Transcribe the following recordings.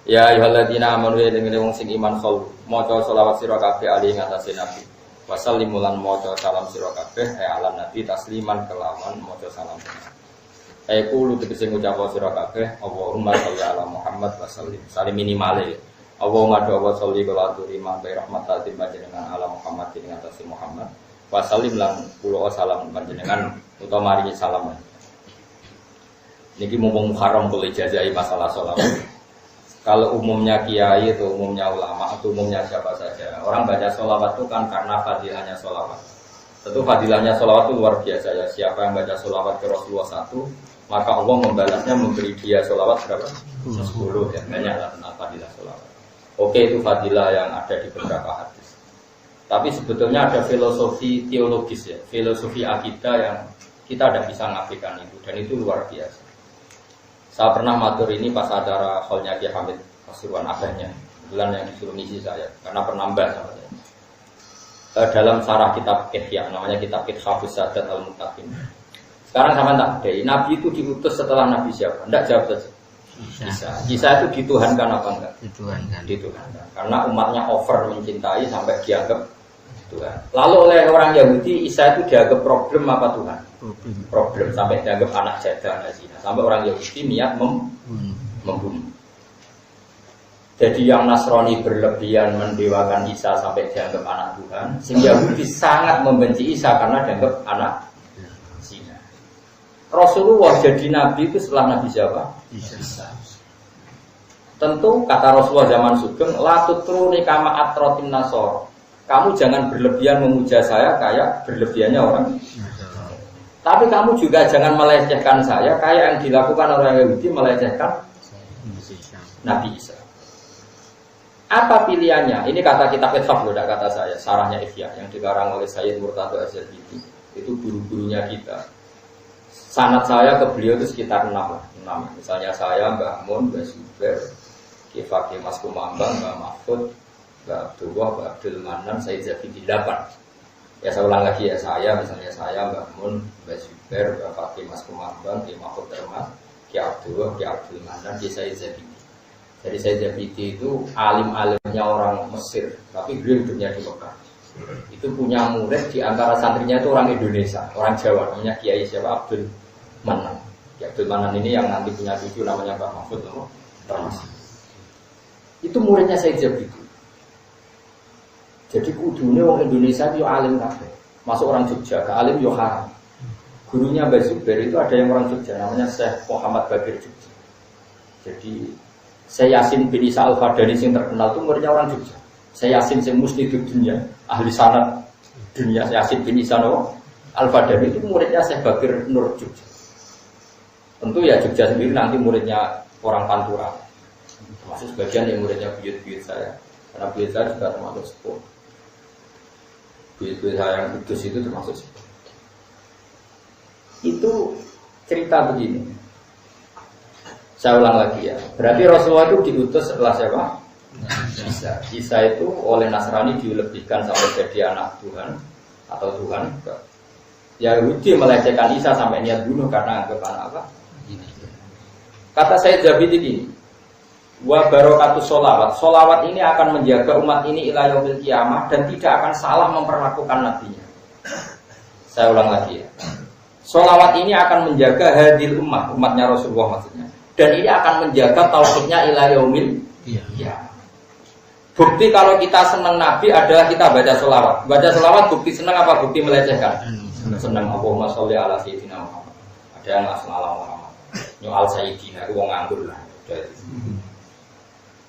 Ya ayyuhalladzina amanu ya dengan wong sing iman khol maca selawat sira kabeh ali ngatasi nabi. Wasallimu lan maca salam sira kabeh ala nabi tasliman kelawan maca salam. Kulo tegese ngucap sira kabeh Allahumma sholli ala Muhammad wa sallim. Salim minimale. Allahumma wa sholli ala turima bi rahmatil panjenengan ala Muhammad ing atase Muhammad. Wa sallim lan kula salam panjenengan utawa maringi salam. Niki mumpung Muharram boleh jajahi masalah sholawat. Kalau umumnya kiai atau umumnya ulama atau umumnya siapa saja, orang baca sholawat itu kan karena fadilahnya sholawat. Tentu fadilahnya sholawat itu luar biasa ya. Siapa yang baca sholawat ke Rasulullah 1, maka Allah membalasnya memberi dia sholawat berapa? 10 ya. Banyaklah tentang fadilah sholawat. Oke, itu fadilah yang ada di beberapa hadis. Tapi sebetulnya ada filosofi teologis ya, filosofi akidah yang kita tidak bisa mengaplikan itu, dan itu luar biasa. Saya pernah matur ini pas acara hallnya Kiai Hamid Pasuruan abahnya, bulan yang disuruh ngisi saya, karena penambah sama saya. Dalam sarah kitab Ihya, namanya kitab Ithabus Sadat Al-Muttaqin. Sekarang sama tak ada, Nabi itu diutus setelah Nabi siapa? Tidak jawab saja. Isa itu dituhankan apa enggak? Dituhankan. Karena umatnya over mencintai sampai dianggap Tuhan. Lalu oleh orang Yahudi, Isa itu dianggap problem apa Tuhan? Problem sampai dianggap anak jadah, anak zina. Sampai orang Yahudi niat membunuh. Jadi yang Nasrani berlebihan mendewakan Isa sampai dianggap anak Tuhan, sehingga Yahudi sangat membenci Isa karena dianggap anak zina. Rasulullah jadi nabi itu setelah Nabi siapa? Isa. Tentu kata Rasulullah zaman sugeng, la tutruni kama atrotin nasor. Kamu jangan berlebihan memuja saya kayak berlebihannya orang. Tapi kamu juga jangan melecehkan saya kayak yang dilakukan orang Yahudi melecehkan Nabi Isa. Apa pilihannya? Ini kata kitab Ithaf loh, tidak kata saya. Sarahnya Ihya yang dikarang oleh Sayyid Murtadha Az-Zabidi. Itu guru-gurunya kita. Sanad saya ke beliau itu sekitar 6. Misalnya saya, Mbah Mun, Mbah Zubair, Ki Fakih Mas Kumambang, Mbah Mahfud, Mbah Abdullah, Mbah Abdul Manan, Sayyid Zabidi 8. Ya saya ulang lagi ya, misalnya saya, Mbah Mun, Mbah Zubair, Mbah Fakih Mas Kumambang, Ki Mahfud Termas, Ki Abdullah, Ki Abdul Manan, Ki Sayyid Zabidi. Jadi Sayyid Zabidi itu alim-alimnya orang Mesir, tapi beliau hidupnya di Mekah. Itu punya murid di antara santrinya itu orang Indonesia, orang Jawa, namanya Kiai siapa? Abdul Manan. Ki Abdul Manan ini yang nanti punya cucu namanya Mbah Mahfud Termas. Itu muridnya Sayyid Zabidi. Jadi kudunya orang Indonesia itu alim kabeh. Masuk orang Jogja, ke alim yo haram. Gurunya Mbah Zubair itu ada yang orang Jogja, namanya Syekh Muhammad Bakir Jogja. Jadi Syekh Yasin bin Isa Al-Fadani yang terkenal itu muridnya orang Jogja. Syekh Yasin yang musnidud dunia, ahli sanad dunia. Yasin bin Isa Al-Fadani itu muridnya Syekh Bakir Nur Jogja. Tentu ya Jogja sendiri nanti muridnya orang Pantura. Masuk sebagian yang muridnya buyut-buyut saya. Karena buyut saya juga termasuk sepuh. Buyut-buyut saya yang kudus itu termasuk sepuh. Itu cerita begini. Saya ulang lagi ya. Berarti Rasulullah itu diutus setelah siapa? Isa. Isa itu oleh Nasrani dilebihkan sampai jadi anak Tuhan atau Tuhan. Yahudi melecehkan Isa sampai niat bunuh karena anggap anak apa? Kata Sayyid Zabidi ini, wa barakatus sholawat. Sholawat ini akan menjaga umat ini ila yaumil qiyamah dan tidak akan salah memperlakukan nabinya. Saya ulang lagi ya. Sholawat ini akan menjaga hadil umatnya Rasulullah maksudnya. Dan ini akan menjaga tauhidnya ila yaumil qiyamah. Bukti kalau kita senang Nabi adalah kita baca sholawat. Baca sholawat bukti senang apa bukti melecehkan? Senang. Allahumma sholli ala sayyidina Muhammad. Ada yang asma ala Muhammad. Nyual sayyidina itu wong nganggur lah.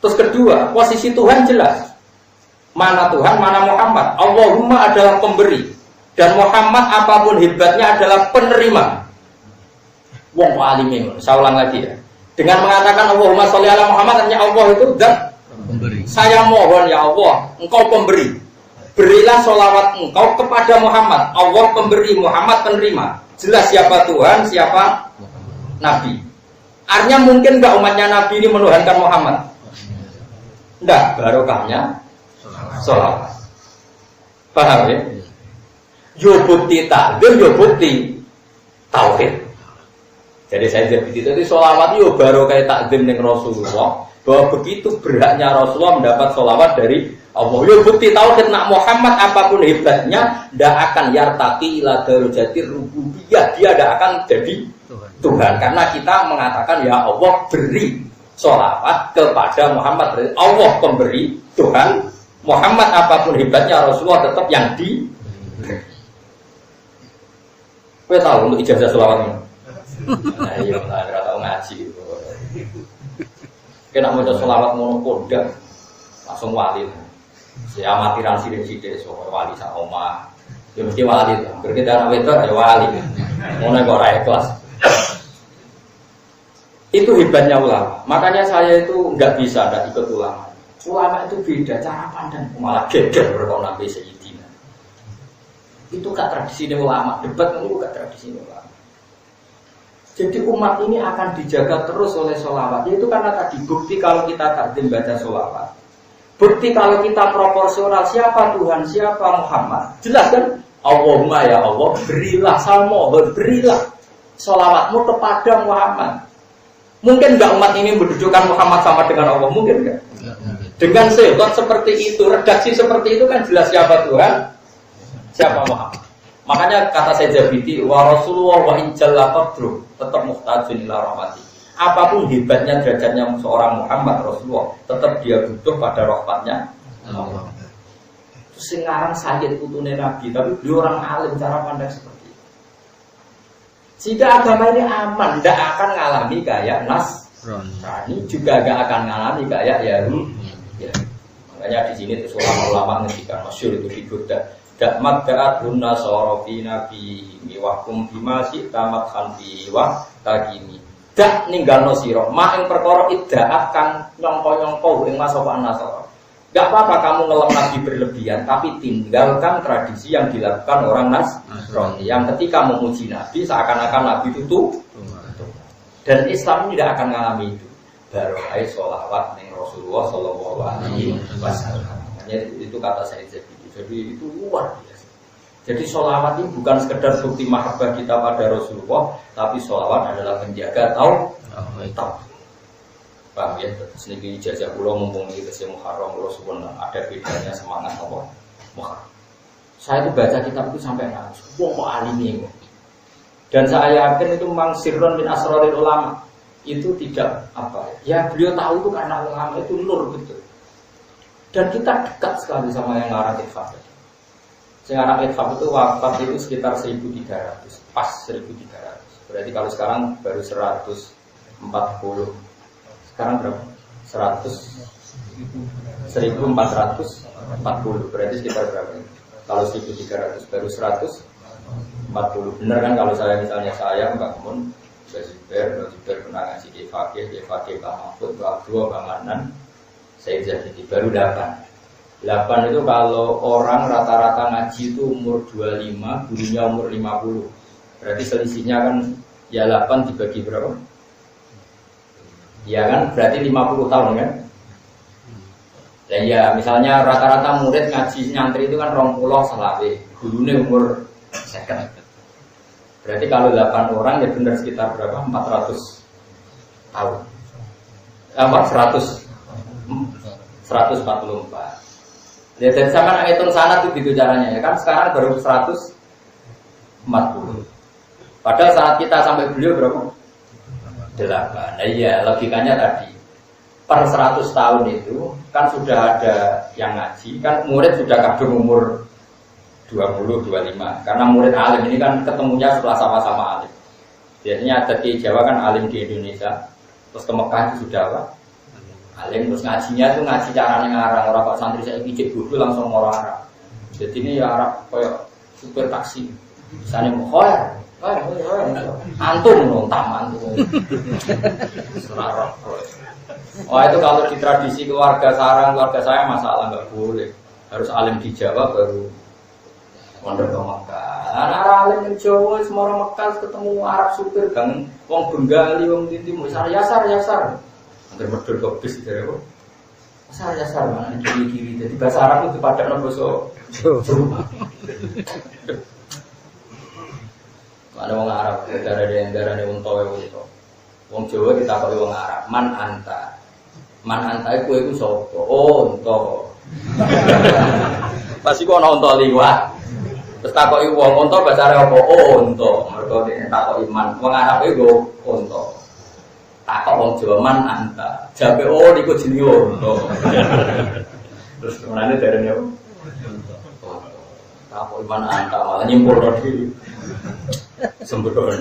Terus kedua, posisi Tuhan jelas. Mana Tuhan, mana Muhammad. Allahumma adalah pemberi. Dan Muhammad apapun hebatnya adalah penerima. Wong alimin. Saya ulang lagi ya. Dengan mengatakan Allahumma sholli ala Muhammad, artinya Allah itu zat pemberi. Saya mohon ya Allah, Engkau pemberi. Berilah sholawat Engkau kepada Muhammad. Allah pemberi, Muhammad penerima. Jelas siapa Tuhan, siapa Nabi. Artinya mungkin enggak umatnya Nabi ini menuhankan Muhammad? Enggak, barokahnya sholawat. Paham ya? Yo bukti takdir, yo bukti tauhid. Jadi saya jadi itu sholawat yo baru kayak takdim dengan Rasulullah. bahwa begitu beratnya Rasulullah mendapat sholawat dari Allah. Ya bukti tauhid nak Muhammad apapun hebatnya tidak akan yartaqi ila darajati rububiyah, dia tidak akan jadi Tuhan karena kita mengatakan ya Allah beri sholawat kepada Muhammad, berarti Allah pemberi Tuhan. Muhammad apapun hebatnya Rasulullah tetap yang di. Kowe tahu untuk ijazah sholawat ini? Nah iya, nggak tahu ngaji. Kena mau sholawat monopoda langsung wali. Si amatiran sidik-sidik soal wali sak omah. Ya mesti wali. Berbeda anak wedok ya wali. Ngono kok ora ikhlas. Itu hebatnya ulama. Makanya saya itu nggak bisa tidak ikut ulama. Ulama itu beda cara pandang. Malah geger berkau nabi Sayyidina. Itu gak tradisi ulama. Debat itu gak tradisi ulama. Jadi umat ini akan dijaga terus oleh sholawat. Itu karena tadi bukti kalau kita takdim baca sholawat. Bukti kalau kita proporsional siapa Tuhan, siapa Muhammad. Jelas kan? Allahumma ya Allah, berilah salmohon, berilah sholawatmu kepada Muhammad. Mungkin enggak umat ini mendudukan Muhammad sama dengan Allah? Mungkin enggak? Dengan sifat seperti itu, redaksi seperti itu kan jelas siapa Tuhan, siapa Muhammad. Makanya kata saya Zabidi, wa Rasulullah wa injalla qadru tetap muhtajun ila rahmati. Apapun hebatnya derajatnya seorang Muhammad Rasulullah, tetap dia butuh pada rahmatnya Allah. Terus ngarang Sayyid putune Nabi, tapi beliau orang alim cara pandang seperti itu. Jika agama ini aman, tidak akan ngalami kayak Nasrani, juga gak akan ngalami kayak Yahudi. Ya. Makanya di sini tuh ulama-ulama ngendikan masyhur itu di Buddha. Dakmat da'atun nasorofi nabi miwakum bimasi tamat khanfi wa tagimi. Dak ninggalno sira mak ing perkara iddaat kang nyongko-nyongko ing masokan nasara. Gak apa-apa kamu ngelem nabi berlebihan, tapi tinggalkan tradisi yang dilakukan orang Nasrani yang ketika memuji nabi seakan-akan nabi itu tuh. Dan Islam tidak akan mengalami itu. Baru ayat sholawat ning Rasulullah Shallallahu Alaihi Wasallam. Itu kata saya jadi itu luar biasa. Jadi sholawat ini bukan sekedar bukti mahabbah kita pada Rasulullah, tapi sholawat adalah penjaga tauhid. Paham ya? Sedikit ijazah pulau mumpung ini kesih Muharram Rasulullah ada bedanya semangat apa? Muharram. Saya itu baca kitab itu sampai nangis. Wah kok alim ini. Dan saya yakin itu memang sirron min asrarul ulama. Itu tidak apa ya? Beliau tahu itu karena ulama itu nur betul. Dan kita dekat sekali sama yang ngarang Ithaf. Yang ngarang Ithaf itu wafat itu sekitar 1.300, pas 1.300. Berarti kalau sekarang baru 140. Sekarang berapa? 1.440. Berarti sekitar berapa? Kalau 1.300 baru 140. Benar kan kalau saya misalnya saya Mbak Mun, Mbak Zubair pernah ngasih di Fakih, Bang Mahfud, Mbak Abdul, Bang Manan. Saya jadi baru 8 itu kalau orang rata-rata ngaji itu umur 25, gurunya umur 50. Berarti selisihnya kan ya 8 dibagi berapa? Ya kan berarti 50 tahun kan? Dan ya misalnya rata-rata murid ngaji nyantri itu kan 20 selawe, gurunya umur 50. Berarti kalau 8 orang ya benar sekitar berapa? 400 tahun. 144. Ya dari sama ngitung sanad itu gitu caranya ya kan sekarang baru 140. Padahal saat kita sampai beliau berapa? 8. Nah iya logikanya tadi per 100 tahun itu kan sudah ada yang ngaji kan murid sudah kadung umur 20, 25. Karena murid alim ini kan ketemunya setelah sama-sama alim. Biasanya ada di Jawa kan alim di Indonesia. Terus ke Mekah itu sudah apa? Alim. Terus ngajinya itu ngaji caranya ngarang. Orang kok santri saya pijik bodoh langsung ngorong Arab. Jadi ini ya Arab kayak supir taksi. Misalnya khoir. Antum nontam antum. Wah itu kalau di tradisi keluarga saya masalah nggak boleh. Harus alim di Jawa baru mondok ke Mekah. Anak alim di Jawa semua orang Mekah ketemu Arab supir kan, wong Bengali, wong Timur, yasar. Hampir medul ke bis dari apa? Yasar mana kiri. Jadi bahasa Arab itu pada noboso. Ada wong Arab, negara wong Towe. Wong Jawa kita pakai wong Arab. Man anta. Man antai kowe iku sapa? Oh, unta. Pasti kok ana unta liwat. Terus takoki wong unta basare apa? Oh, unta. Mergo nek takoki man, wong Arabe go unta. Takok wong Jawa man anta. Jabe oh niku jenenge unta. Terus menane derene apa? Takok man anta malah nyimpulno dhewe. Sembrono.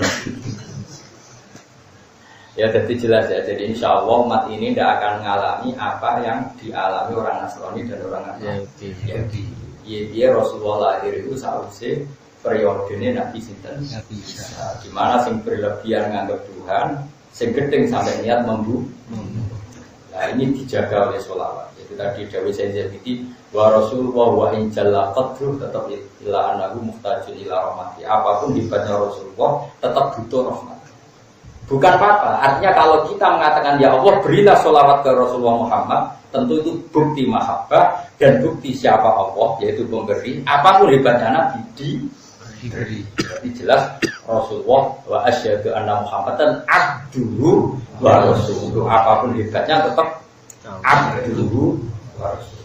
Ya jadi jelas ya, jadi insya Allah umat ini tidak akan mengalami apa yang dialami orang Nasrani dan orang Yahudi. Dia Rasulullah lahir itu seharusnya periodenya Nabi Sinten. Gimana sing berlebihan nganggap Tuhan, sing gedeng sampai niat membunuh. Nah ini dijaga oleh sholawat. Itu tadi Dawi Sayyiditi wa Rasulullah wa injalla qadruh tetap ila anahu muhtajun ila rahmati. Apapun hebatnya Rasulullah tetap butuh rahmat. Bukan apa-apa, artinya kalau kita mengatakan ya Allah berilah sholawat ke Rasulullah Muhammad, tentu itu bukti mahabbah dan bukti siapa Allah, yaitu pemberi. Apapun hebatnya Nabi diberi. Jadi jelas Rasulullah wa asyhadu anna Muhammadan abduhu wa rasuluhu. Apapun hebatnya tetap abduhu wa rasuluhu.